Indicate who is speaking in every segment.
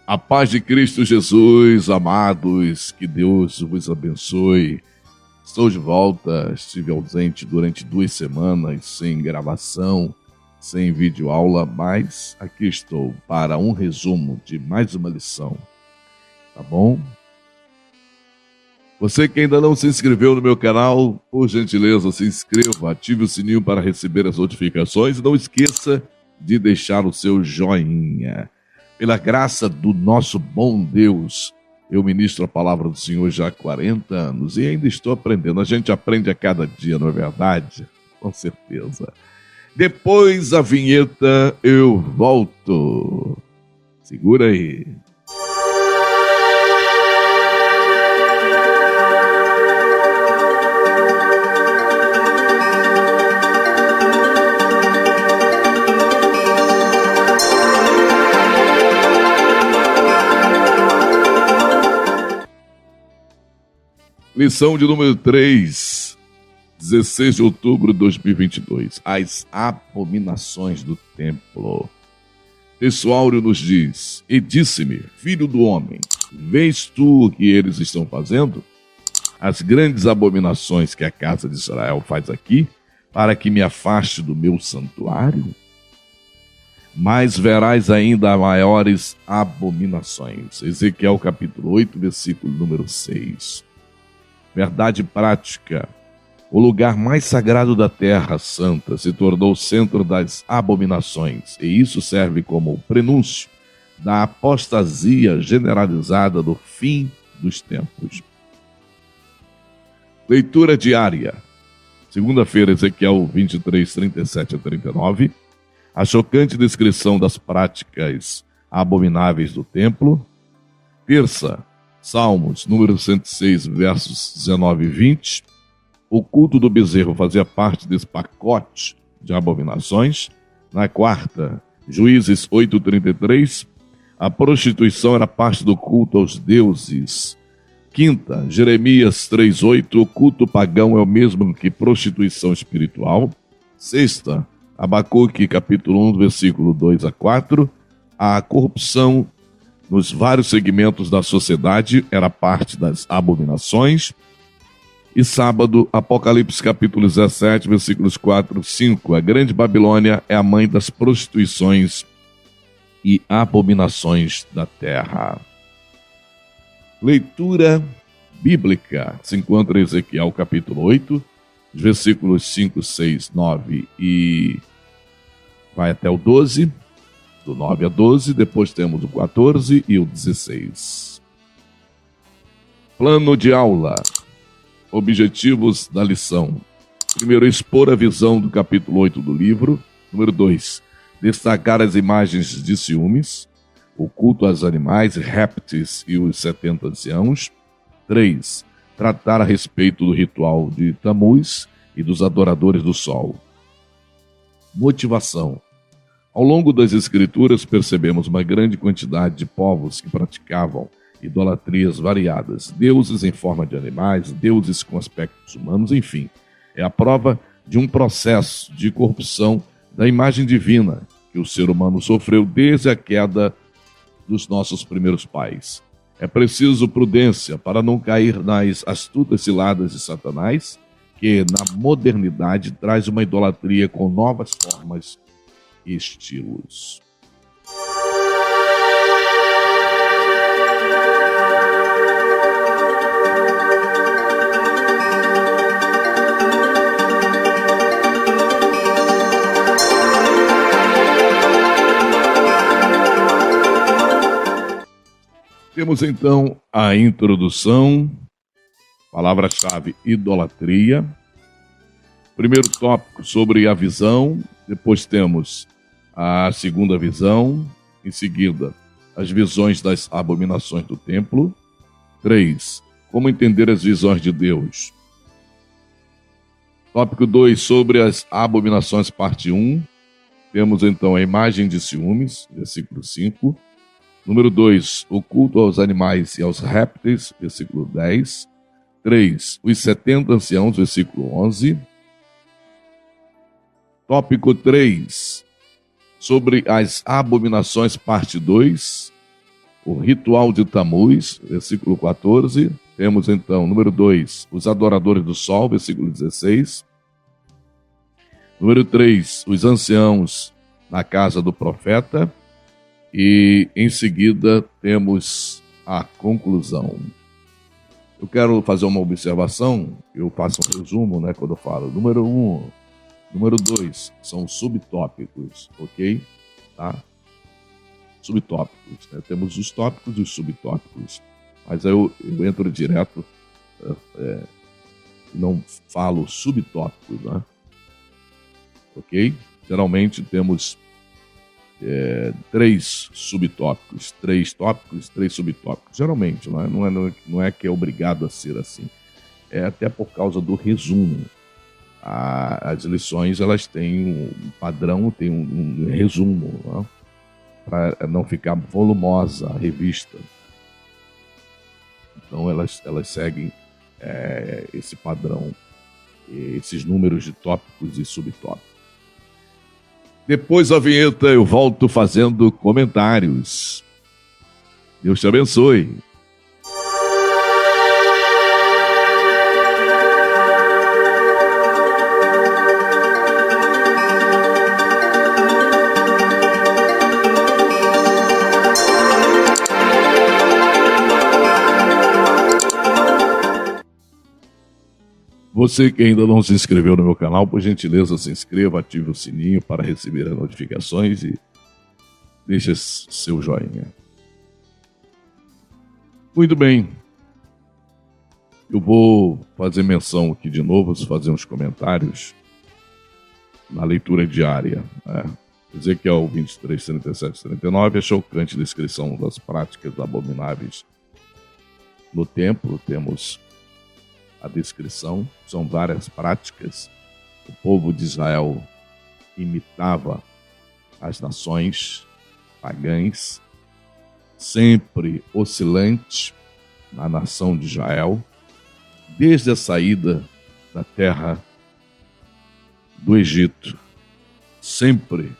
Speaker 1: A paz de Cristo Jesus, amados, que Deus vos abençoe. Estou de volta, estive ausente durante 2 semanas, sem gravação, sem videoaula, mas aqui estou para um resumo de mais uma lição, tá bom? Você que ainda não se inscreveu no meu canal, por gentileza, se inscreva, ative o sininho para receber as notificações e não esqueça de deixar o seu joinha. Pela graça do nosso bom Deus, eu ministro a palavra do Senhor já há 40 anos e ainda estou aprendendo. A gente aprende a cada dia, não é verdade? Com certeza. Depois da vinheta, eu volto. Segura aí. Lição de número 3, 16 de outubro de 2022. As abominações do templo. Texto áureo nos diz: E disse-me, filho do homem, vês tu o que eles estão fazendo? As grandes abominações que a casa de Israel faz aqui, para que me afaste do meu santuário? Mas verás ainda maiores abominações. Ezequiel capítulo 8, versículo número 6. Verdade prática. O lugar mais sagrado da terra santa se tornou o centro das abominações, e isso serve como prenúncio da apostasia generalizada do fim dos tempos. Leitura diária. Segunda-feira, Ezequiel 23, 37 a 39. A chocante descrição das práticas abomináveis do templo. Terça, Salmos, número 106, versos 19 e 20. O culto do bezerro fazia parte desse pacote de abominações. Na quarta, Juízes 8:33. A prostituição era parte do culto aos deuses. Quinta, Jeremias 3:8. O culto pagão é o mesmo que prostituição espiritual. Sexta, Abacuque capítulo 1, versículo 2 a 4. A corrupção nos vários segmentos da sociedade era parte das abominações. E sábado, Apocalipse capítulo 17, versículos 4 e 5. A grande Babilônia é a mãe das prostituições e abominações da terra. Leitura bíblica. Se encontra em Ezequiel capítulo 8, versículos 5, 6, 9 e vai até o 12. Do 9 a 12, depois temos o 14 e o 16. Plano de aula. Objetivos da lição. Primeiro, expor a visão do capítulo 8 do livro. Número 2, destacar as imagens de ciúmes, o culto aos animais, répteis e os 70 anciãos. 3, tratar a respeito do ritual de Tamuz e dos adoradores do sol. Motivação. Ao longo das Escrituras, percebemos uma grande quantidade de povos que praticavam idolatrias variadas, deuses em forma de animais, deuses com aspectos humanos, enfim. É a prova de um processo de corrupção da imagem divina que o ser humano sofreu desde a queda dos nossos primeiros pais. É preciso prudência para não cair nas astutas ciladas de Satanás, que na modernidade traz uma idolatria com novas formas e estilos. Temos então a introdução, palavra-chave idolatria. Primeiro tópico sobre a visão, depois temos a segunda visão, em seguida as visões das abominações do templo. 3, como entender as visões de Deus. Tópico 2, sobre as abominações, parte 1. Temos então a imagem de ciúmes, versículo 5. Número 2, o culto aos animais e aos répteis, versículo 10. 3, os 70 anciãos, versículo 11. Tópico 3, sobre as abominações, parte 2. o ritual de Tamuz, versículo 14. Temos então, número 2, os adoradores do sol, versículo 16. Número 3, os anciãos na casa do profeta. E em seguida temos a conclusão. Eu quero fazer uma observação, eu faço um resumo, né, quando eu falo. Número 1, número 2, são subtópicos, ok? Tá? Subtópicos, né? Temos os tópicos e os subtópicos. Mas eu entro direto, não falo subtópicos, né? Ok? Geralmente temos 3 subtópicos, 3 tópicos, 3 subtópicos. Geralmente, não é que é obrigado a ser assim. É até por causa do resumo. As lições, elas têm um padrão, tem um resumo, né? Para não ficar volumosa a revista. Então elas seguem esse padrão, esses números de tópicos e subtópicos. Depois da vinheta eu volto fazendo comentários. Deus te abençoe. Você que ainda não se inscreveu no meu canal, por gentileza, se inscreva, ative o sininho para receber as notificações e deixe seu joinha. Muito bem. Eu vou fazer menção aqui de novo, fazer uns comentários na leitura diária. Ezequiel 23, 37, 39, a chocante descrição das práticas abomináveis no templo. Temos a descrição, são várias práticas. O povo de Israel imitava as nações pagãs, sempre oscilante na nação de Israel, desde a saída da terra do Egito, sempre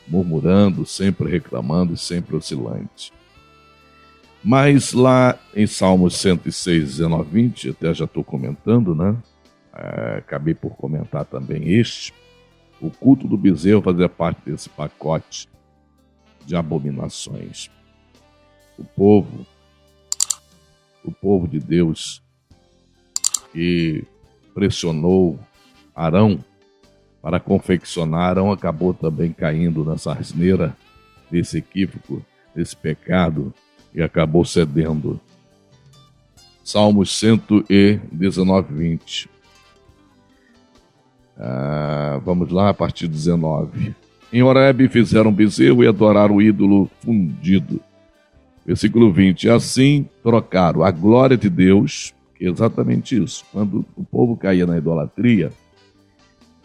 Speaker 1: murmurando, sempre reclamando e sempre oscilante. Mas lá em Salmos 106, 19, 20, até já estou comentando, né? Acabei por comentar também este. O culto do bezerro fazia parte desse pacote de abominações. O povo de Deus que pressionou Arão para confeccionar, Arão acabou também caindo nessa asneira, desse equívoco, desse pecado, e acabou cedendo. Salmos 119, 20. Vamos lá, a partir de 19. Em Horebe fizeram bezerro e adoraram o ídolo fundido. Versículo 20. Assim trocaram a glória de Deus, que é exatamente isso. Quando o povo caía na idolatria,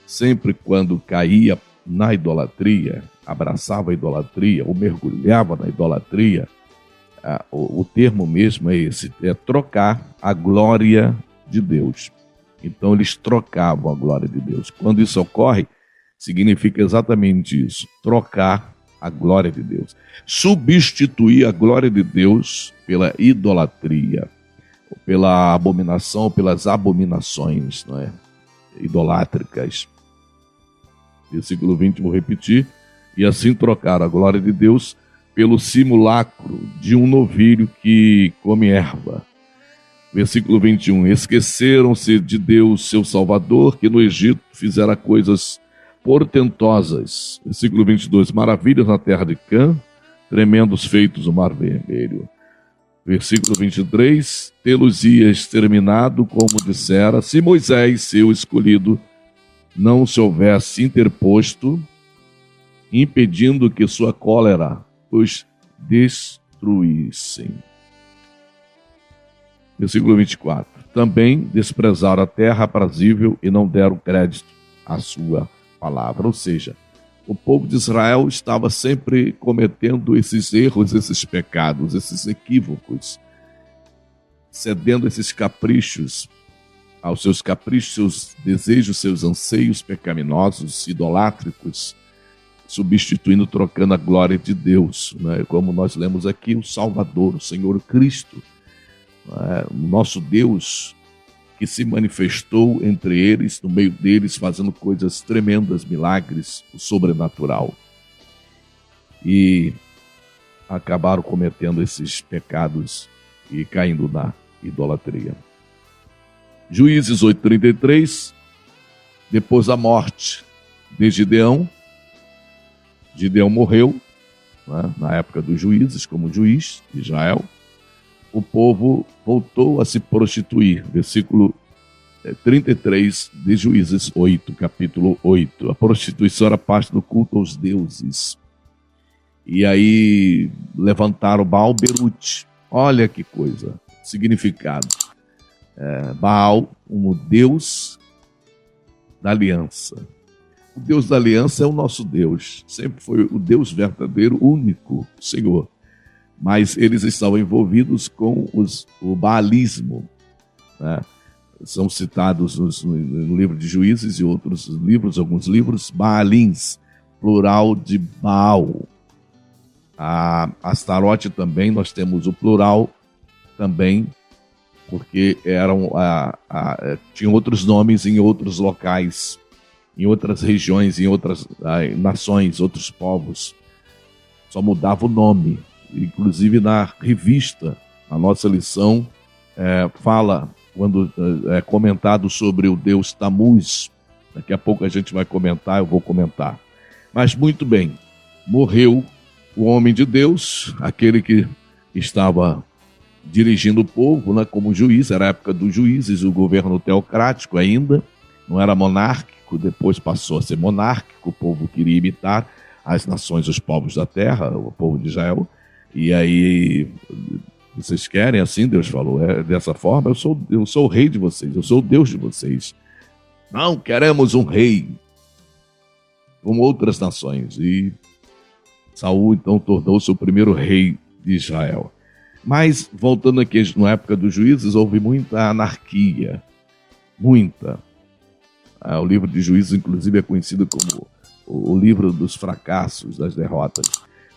Speaker 1: sempre quando caía na idolatria, abraçava a idolatria ou mergulhava na idolatria, o termo mesmo é esse, é trocar a glória de Deus. Então eles trocavam a glória de Deus. Quando isso ocorre, significa exatamente isso, trocar a glória de Deus. Substituir a glória de Deus pela idolatria, pela abominação, pelas abominações, não é? Idolátricas. Versículo 20, vou repetir. E assim trocaram a glória de Deus pelo simulacro de um novilho que come erva. Versículo 21. Esqueceram-se de Deus, seu Salvador, que no Egito fizera coisas portentosas. Versículo 22. Maravilhas na terra de Cã, tremendos feitos no Mar Vermelho. Versículo 23. Tê-los-ia exterminado, como dissera, se Moisés, seu escolhido, não se houvesse interposto, impedindo que sua cólera os destruíssem. Versículo 24. Também desprezaram a terra aprazível e não deram crédito à sua palavra. Ou seja, o povo de Israel estava sempre cometendo esses erros, esses pecados, esses equívocos, cedendo esses caprichos, aos seus caprichos, seus desejos, seus anseios pecaminosos, idolátricos, substituindo, trocando a glória de Deus, né? Como nós lemos aqui, o Salvador, o Senhor Cristo, né? O nosso Deus que se manifestou entre eles, no meio deles, fazendo coisas tremendas, milagres, o sobrenatural. E acabaram cometendo esses pecados e caindo na idolatria. Juízes 8:33, depois da morte de Gideão, Gideão morreu, né, na época dos juízes, como juiz de Israel. O povo voltou a se prostituir. Versículo 33 de Juízes 8, capítulo 8. A prostituição era parte do culto aos deuses. E aí levantaram Baal Berute. Olha que coisa, significado. Baal, um Deus da aliança. O Deus da aliança é o nosso Deus. Sempre foi o Deus verdadeiro, único, Senhor. Mas eles estavam envolvidos com o baalismo, né? São citados no livro de Juízes e outros livros, alguns livros, Baalins, plural de Baal. A Astarote também, nós temos o plural também, porque tinham outros nomes em outros locais, em outras regiões, em outras nações, outros povos. Só mudava o nome. Inclusive na revista, a nossa lição fala, quando é comentado sobre o Deus Tamuz, daqui a pouco a gente vai comentar, eu vou comentar. Mas muito bem, morreu o homem de Deus, aquele que estava dirigindo o povo, né, como juiz, era a época dos juízes, o governo teocrático ainda, não era monárquico, depois passou a ser monárquico, o povo queria imitar as nações, os povos da terra, o povo de Israel. E aí, vocês querem assim? Deus falou, dessa forma, eu sou o rei de vocês, eu sou o Deus de vocês. Não queremos um rei, como outras nações. E Saul, então, tornou-se o primeiro rei de Israel. Mas, voltando aqui, na época dos juízes, houve muita anarquia, muita. O livro de Juízes, inclusive, é conhecido como o livro dos fracassos, das derrotas.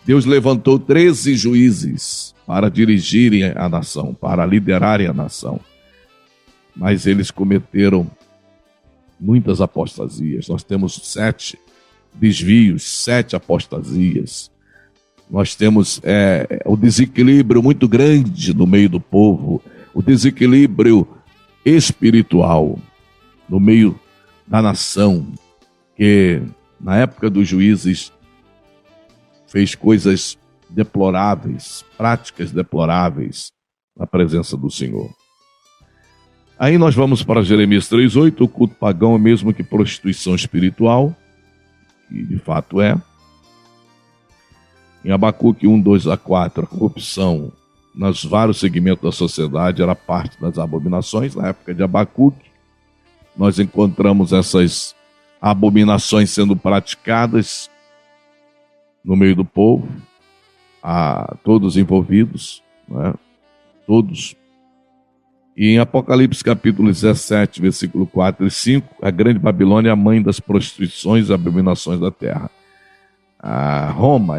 Speaker 1: Deus levantou 13 juízes para dirigirem a nação, para liderarem a nação. Mas eles cometeram muitas apostasias. Nós temos 7 desvios, 7 apostasias. Nós temos o desequilíbrio muito grande no meio do povo, o desequilíbrio espiritual no meio da nação, que na época dos juízes fez coisas deploráveis, práticas deploráveis na presença do Senhor. Aí nós vamos para Jeremias 3:8, o culto pagão é mesmo que prostituição espiritual, que de fato é. Em Abacuque 1:2-4, a corrupção nos vários segmentos da sociedade era parte das abominações. Na época de Abacuque, nós encontramos essas abominações sendo praticadas no meio do povo, a todos envolvidos, né? Todos. E em Apocalipse capítulo 17, versículo 4 e 5, a grande Babilônia é a mãe das prostituições e abominações da terra. A Roma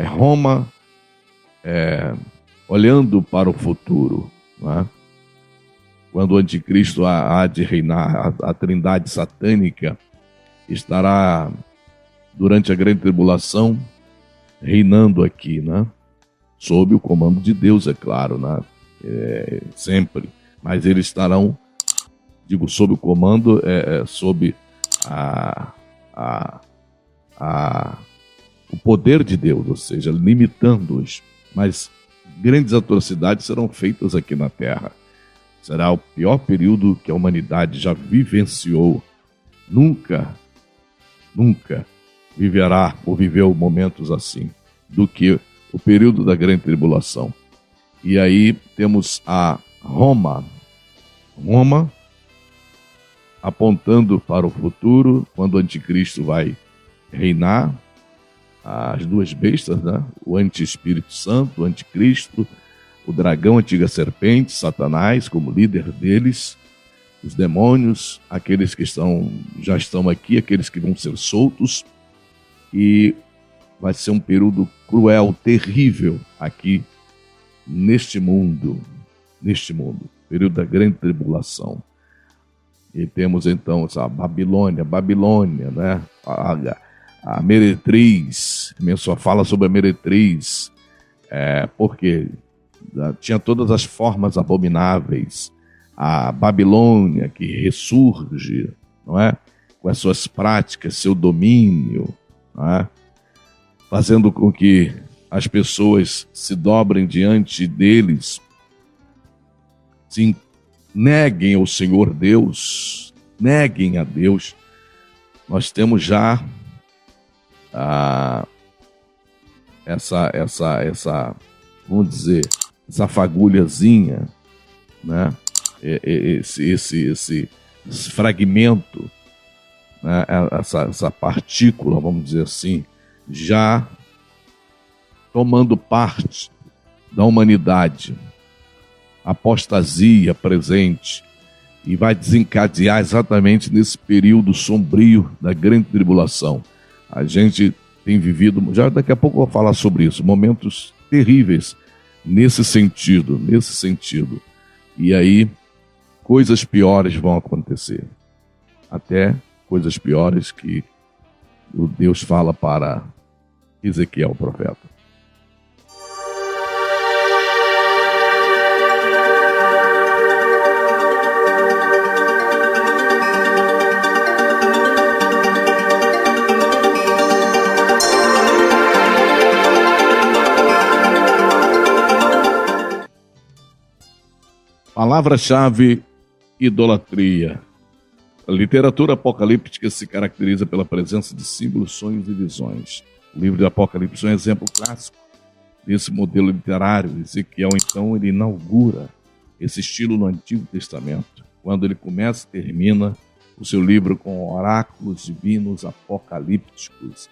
Speaker 1: olhando para o futuro, né? Quando o anticristo há de reinar, a trindade satânica estará durante a grande tribulação reinando aqui, né? Sob o comando de Deus, é claro, né? Sempre. Mas eles estarão, sob o comando, sob o poder de Deus, ou seja, limitando-os. Mas grandes atrocidades serão feitas aqui na Terra. Será o pior período que a humanidade já vivenciou. Nunca viverá ou viveu momentos assim do que o período da grande tribulação. E aí temos a Roma apontando para o futuro, quando o anticristo vai reinar, as duas bestas, né? O anti-espírito santo, o anticristo, o dragão, a antiga serpente, Satanás como líder deles, os demônios, aqueles que já estão aqui, aqueles que vão ser soltos, e vai ser um período cruel, terrível aqui neste mundo, período da grande tribulação. E temos então essa Babilônia, né? A meretriz, só fala sobre a meretriz, porque tinha todas as formas abomináveis. A Babilônia que ressurge, não é? Com as suas práticas, seu domínio, não é? Fazendo com que as pessoas se dobrem diante deles, se neguem ao Senhor Deus, neguem a Deus. Nós temos já essa, vamos dizer, essa fagulhazinha, né? Esse fragmento, né? Essa partícula, vamos dizer assim, já tomando parte da humanidade, apostasia presente, e vai desencadear exatamente nesse período sombrio da grande tribulação. A gente tem vivido, já daqui a pouco eu vou falar sobre isso, momentos terríveis nesse sentido. E aí, coisas piores vão acontecer. Até coisas piores que o Deus fala para Ezequiel, o profeta. Palavra-chave: idolatria. A literatura apocalíptica se caracteriza pela presença de símbolos, sonhos e visões. O livro de Apocalipse é um exemplo clássico desse modelo literário. Ezequiel, então, ele inaugura esse estilo no Antigo Testamento, quando ele começa e termina o seu livro com oráculos divinos apocalípticos.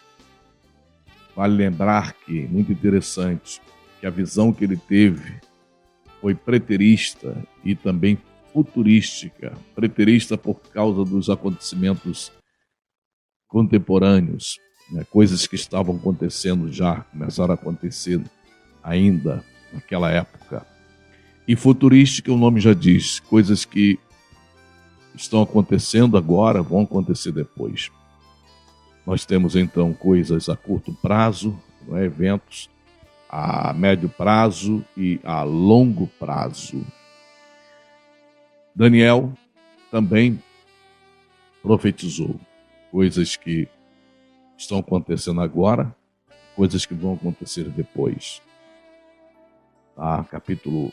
Speaker 1: Vale lembrar que, muito interessante, que a visão que ele teve foi preterista e também futurística. Preterista por causa dos acontecimentos contemporâneos, né? Coisas que estavam acontecendo já, começaram a acontecer ainda naquela época. E futurística, o nome já diz, coisas que estão acontecendo agora, vão acontecer depois. Nós temos então coisas a curto prazo, não é? Eventos a médio prazo e a longo prazo. Daniel também profetizou coisas que estão acontecendo agora, coisas que vão acontecer depois. Tá? Capítulo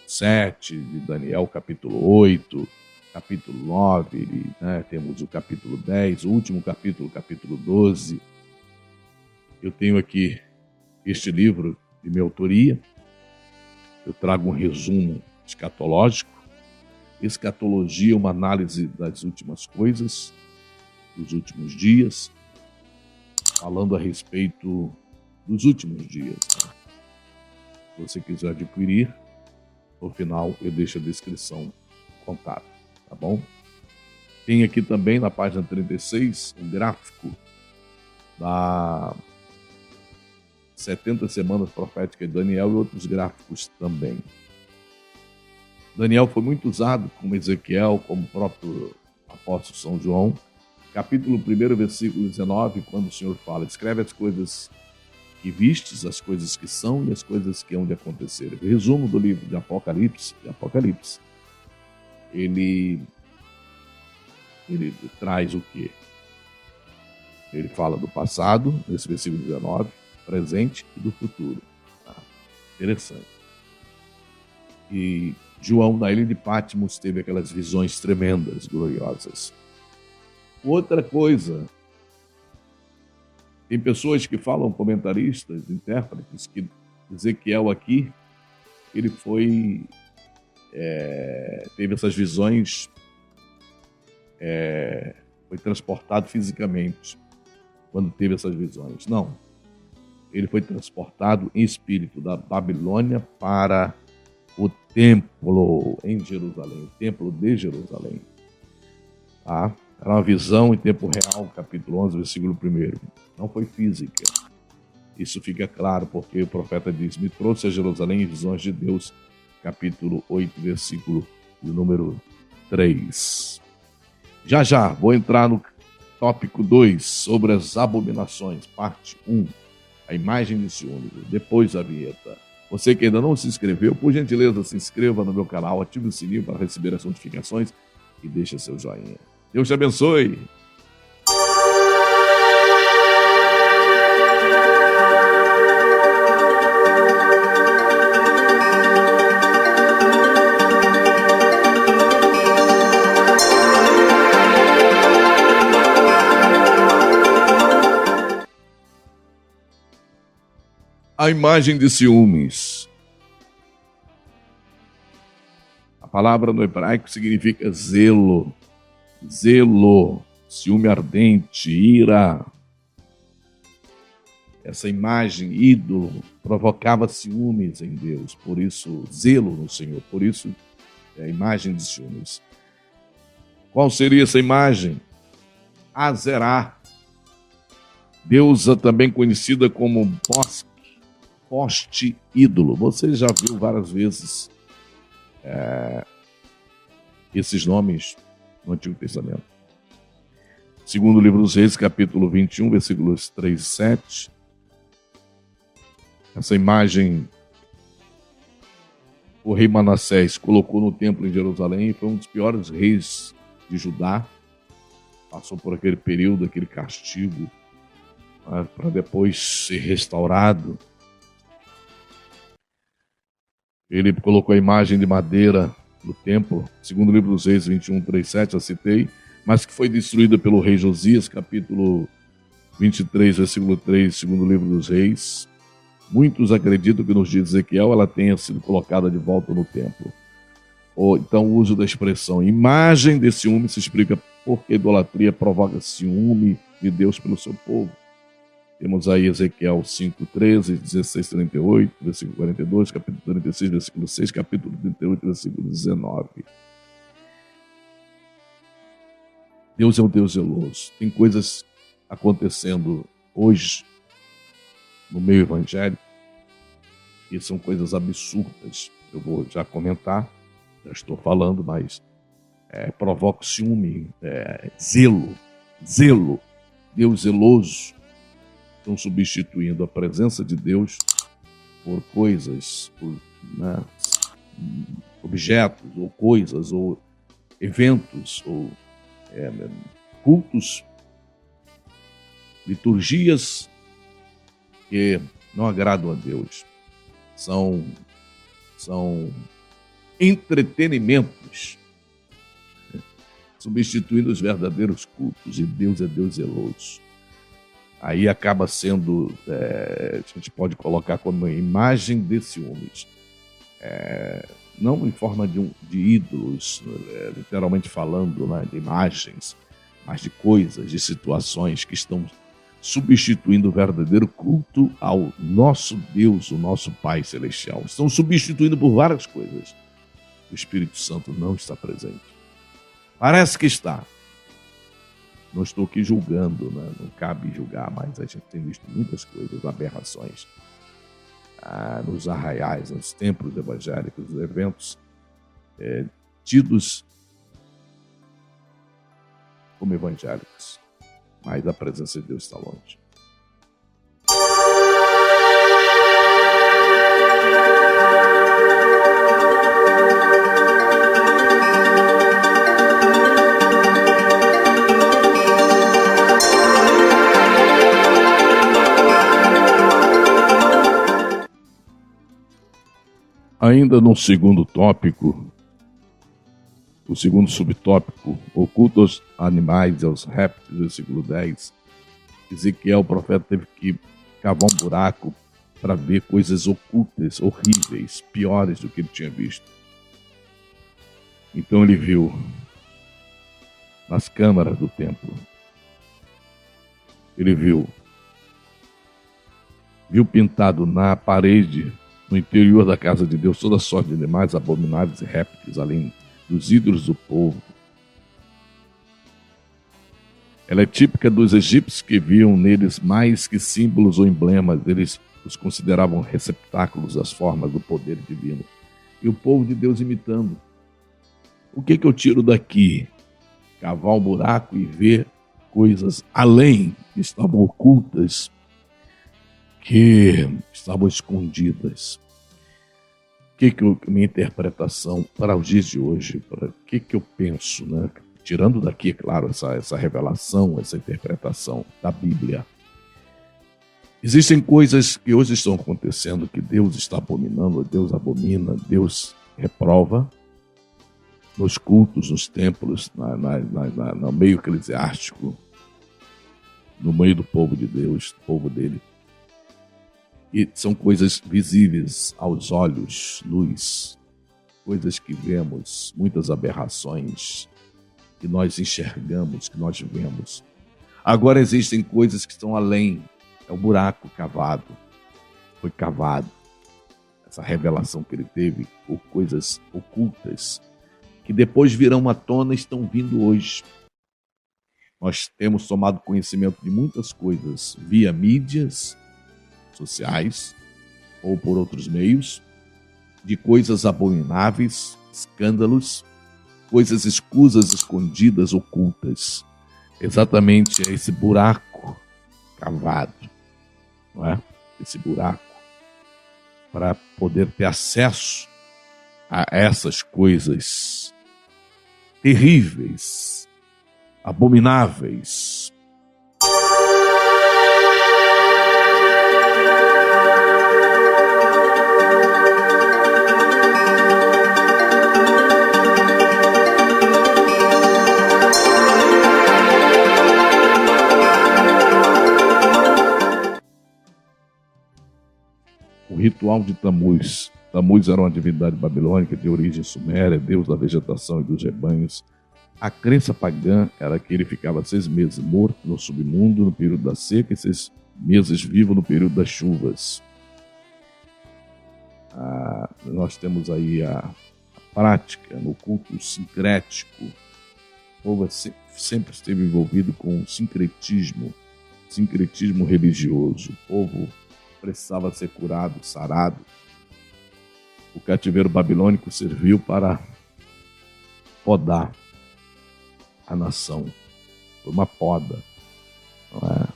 Speaker 1: 7 de Daniel, capítulo 8, capítulo 9, né? Temos o capítulo 10, o último capítulo, capítulo 12. Eu tenho aqui este livro de minha autoria. Eu trago um resumo escatológico. Escatologia é uma análise das últimas coisas, dos últimos dias, falando a respeito dos últimos dias. Se você quiser adquirir, no final eu deixo a descrição, contato, tá bom? Tem aqui também na página 36 um gráfico da 70 semanas proféticas de Daniel e outros gráficos também. Daniel foi muito usado como Ezequiel, como o próprio apóstolo São João. Capítulo 1, versículo 19, quando o Senhor fala: escreve as coisas que vistes, as coisas que são e as coisas que hão de acontecer. O resumo do livro de Apocalipse, ele traz o quê? Ele fala do passado, nesse versículo 19, presente e do futuro. Interessante. E João, na ilha de Patmos, teve aquelas visões tremendas, gloriosas. Outra coisa, tem pessoas que falam, comentaristas, intérpretes, que Ezequiel aqui, ele teve essas visões, foi transportado fisicamente quando teve essas visões. Não. Ele foi transportado em espírito da Babilônia para o templo em Jerusalém, o templo de Jerusalém. Tá? Era uma visão em tempo real, capítulo 11, versículo 1. Não foi física. Isso fica claro porque o profeta diz: me trouxe a Jerusalém visões de Deus, capítulo 8, versículo de número 3. Já vou entrar no tópico 2, sobre as abominações, parte 1, a imagem de ciúme, depois a vinheta. Você que ainda não se inscreveu, por gentileza, se inscreva no meu canal, ative o sininho para receber as notificações e deixe seu joinha. Deus te abençoe! A imagem de ciúmes. A palavra no hebraico significa zelo, ciúme ardente, ira. Essa imagem, ídolo, provocava ciúmes em Deus, por isso, zelo no Senhor, por isso é a imagem de ciúmes. Qual seria essa imagem? Azerá, deusa também conhecida como poste ídolo. Você já viu várias vezes esses nomes no Antigo Testamento. Segundo o livro dos Reis, capítulo 21, versículos 3 e 7. Essa imagem o rei Manassés colocou no templo em Jerusalém e foi um dos piores reis de Judá. Passou por aquele período, aquele castigo, para depois ser restaurado. Ele colocou a imagem de madeira no templo, segundo o livro dos Reis 21, 3, 7, eu citei, mas que foi destruída pelo rei Josias, capítulo 23, versículo 3, segundo o livro dos Reis. Muitos acreditam que nos dias de Ezequiel ela tenha sido colocada de volta no templo. Ou então o uso da expressão imagem de ciúme se explica porque a idolatria provoca ciúme de Deus pelo seu povo. Temos aí Ezequiel 5, 13, 16, 38, versículo 42, capítulo 36, versículo 6, capítulo 38, versículo 19. Deus é um Deus zeloso. Tem coisas acontecendo hoje no meio evangélico que são coisas absurdas. Eu vou já comentar, já estou falando, mas provoca ciúme, zelo, Deus zeloso. Estão substituindo a presença de Deus por coisas, por objetos, ou coisas, ou eventos, ou cultos, liturgias que não agradam a Deus. São entretenimentos, substituindo os verdadeiros cultos, e Deus é Deus zeloso. Aí acaba sendo, a gente pode colocar como imagem de ciúmes. Não em forma de ídolos, literalmente falando, de imagens, mas de coisas, de situações que estão substituindo o verdadeiro culto ao nosso Deus, o nosso Pai Celestial. Estão substituindo por várias coisas. O Espírito Santo não está presente. Parece que está. Não estou aqui julgando, não cabe julgar, mas a gente tem visto muitas coisas, aberrações, nos arraiais, nos templos evangélicos, nos eventos tidos como evangélicos, mas a presença de Deus está longe. Ainda no segundo tópico, o segundo subtópico, oculto aos animais e aos répteis, versículo 10, Ezequiel, o profeta, teve que cavar um buraco para ver coisas ocultas, horríveis, piores do que ele tinha visto. Então ele viu nas câmaras do templo, ele viu pintado na parede, no interior da casa de Deus, toda sorte de animais abomináveis e répteis, além dos ídolos do povo. Ela é típica dos egípcios, que viam neles mais que símbolos ou emblemas. Eles os consideravam receptáculos das formas do poder divino. E o povo de Deus imitando. O que eu tiro daqui? Cavar um buraco e ver coisas além, que estavam ocultas, que estavam escondidas. Minha interpretação para os dias de hoje, para o que eu penso, né? Tirando daqui, é claro, essa revelação, essa interpretação da Bíblia. Existem coisas que hoje estão acontecendo que Deus está abominando, Deus abomina, Deus reprova nos cultos, nos templos, no meio eclesiástico, no meio do povo de Deus, do povo dele. E são coisas visíveis aos olhos, luz, coisas que vemos, muitas aberrações que nós enxergamos, que nós vemos. Agora existem coisas que estão além, é o buraco cavado, foi cavado. Essa revelação que ele teve por coisas ocultas, que depois virão à tona e estão vindo hoje. Nós temos tomado conhecimento de muitas coisas via mídias sociais ou por outros meios, de coisas abomináveis, escândalos, coisas escusas, escondidas, ocultas. Exatamente esse buraco cavado, não é? Esse buraco para poder ter acesso a essas coisas terríveis, abomináveis. O ritual de Tamuz. Tamuz era uma divindade babilônica de origem suméria, deus da vegetação e dos rebanhos. A crença pagã era que ele ficava 6 meses morto no submundo no período da seca e 6 meses vivo no período das chuvas. Nós temos aí a prática no culto sincrético. O povo sempre esteve envolvido com o sincretismo religioso. O povo precisava ser curado, sarado. O cativeiro babilônico serviu para podar a nação. Foi uma poda. Não é?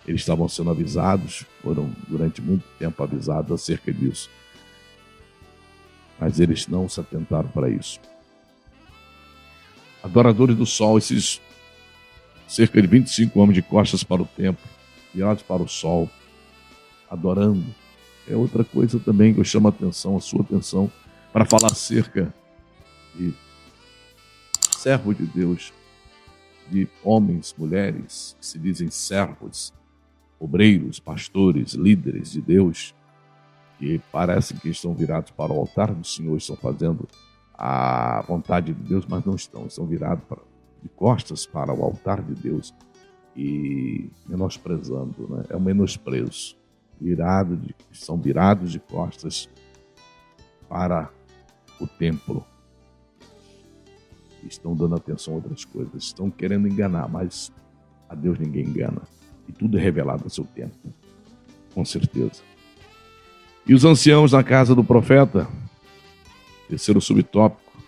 Speaker 1: Eles estavam sendo avisados, foram durante muito tempo avisados acerca disso. Mas eles não se atentaram para isso. Adoradores do sol, esses cerca de 25 homens de costas para o templo, virados para o sol, adorando. É outra coisa também que eu chamo a sua atenção, para falar acerca de servo de Deus, de homens, mulheres, que se dizem servos, obreiros, pastores, líderes de Deus, que parecem que estão virados para o altar do Senhor, estão fazendo a vontade de Deus, mas não estão virados de costas para o altar de Deus e menosprezando, né? É um menosprezo. São virados de costas para o templo. Estão dando atenção a outras coisas, estão querendo enganar, mas a Deus ninguém engana. E tudo é revelado a seu tempo, com certeza. E os anciãos na casa do profeta, terceiro subtópico,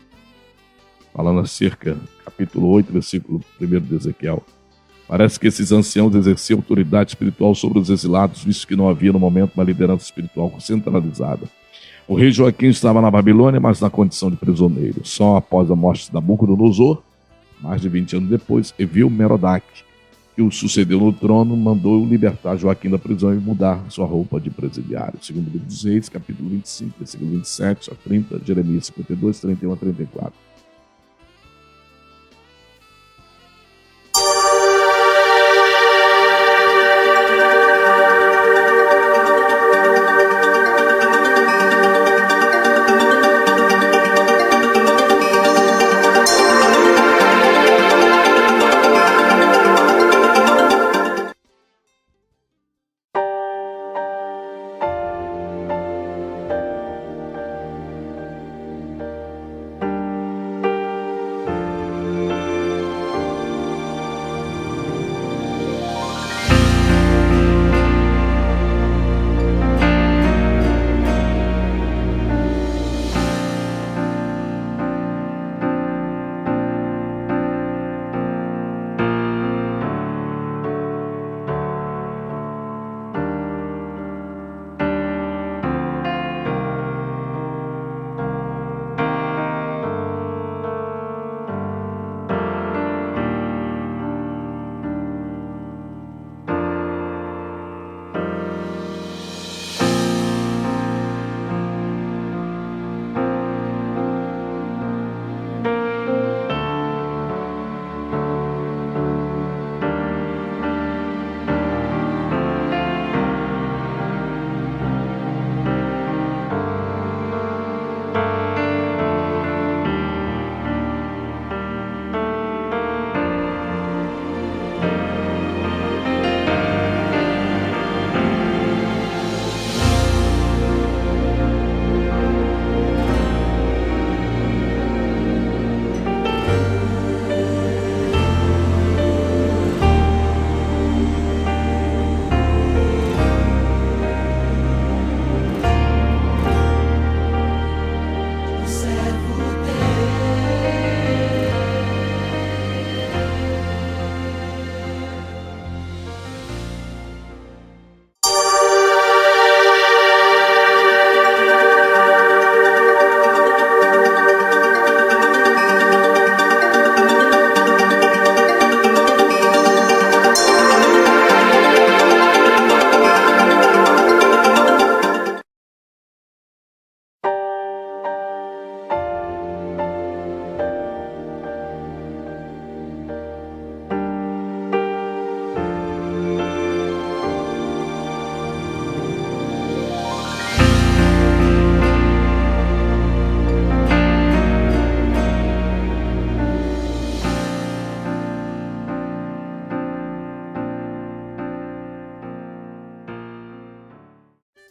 Speaker 1: falando acerca, capítulo 8, versículo 1 de Ezequiel. Parece que esses anciãos exerciam autoridade espiritual sobre os exilados, visto que não havia no momento uma liderança espiritual centralizada. O rei Joaquim estava na Babilônia, mas na condição de prisioneiro. Só após a morte de Nabucodonosor, mais de 20 anos depois, Evil-Merodach, que o sucedeu no trono, mandou libertar Joaquim da prisão e mudar sua roupa de presidiário. Segundo o livro dos Reis, capítulo 25, versículo 27 a 30, Jeremias 52, 31 a 34.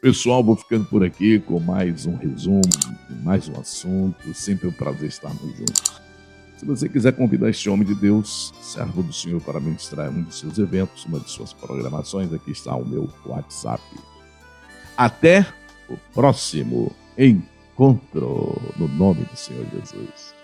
Speaker 1: Pessoal, vou ficando por aqui com mais um resumo, mais um assunto. Sempre um prazer estarmos juntos. Se você quiser convidar este homem de Deus, servo do Senhor, para ministrar um de seus eventos, uma de suas programações, aqui está o meu WhatsApp. Até o próximo encontro, no nome do Senhor Jesus.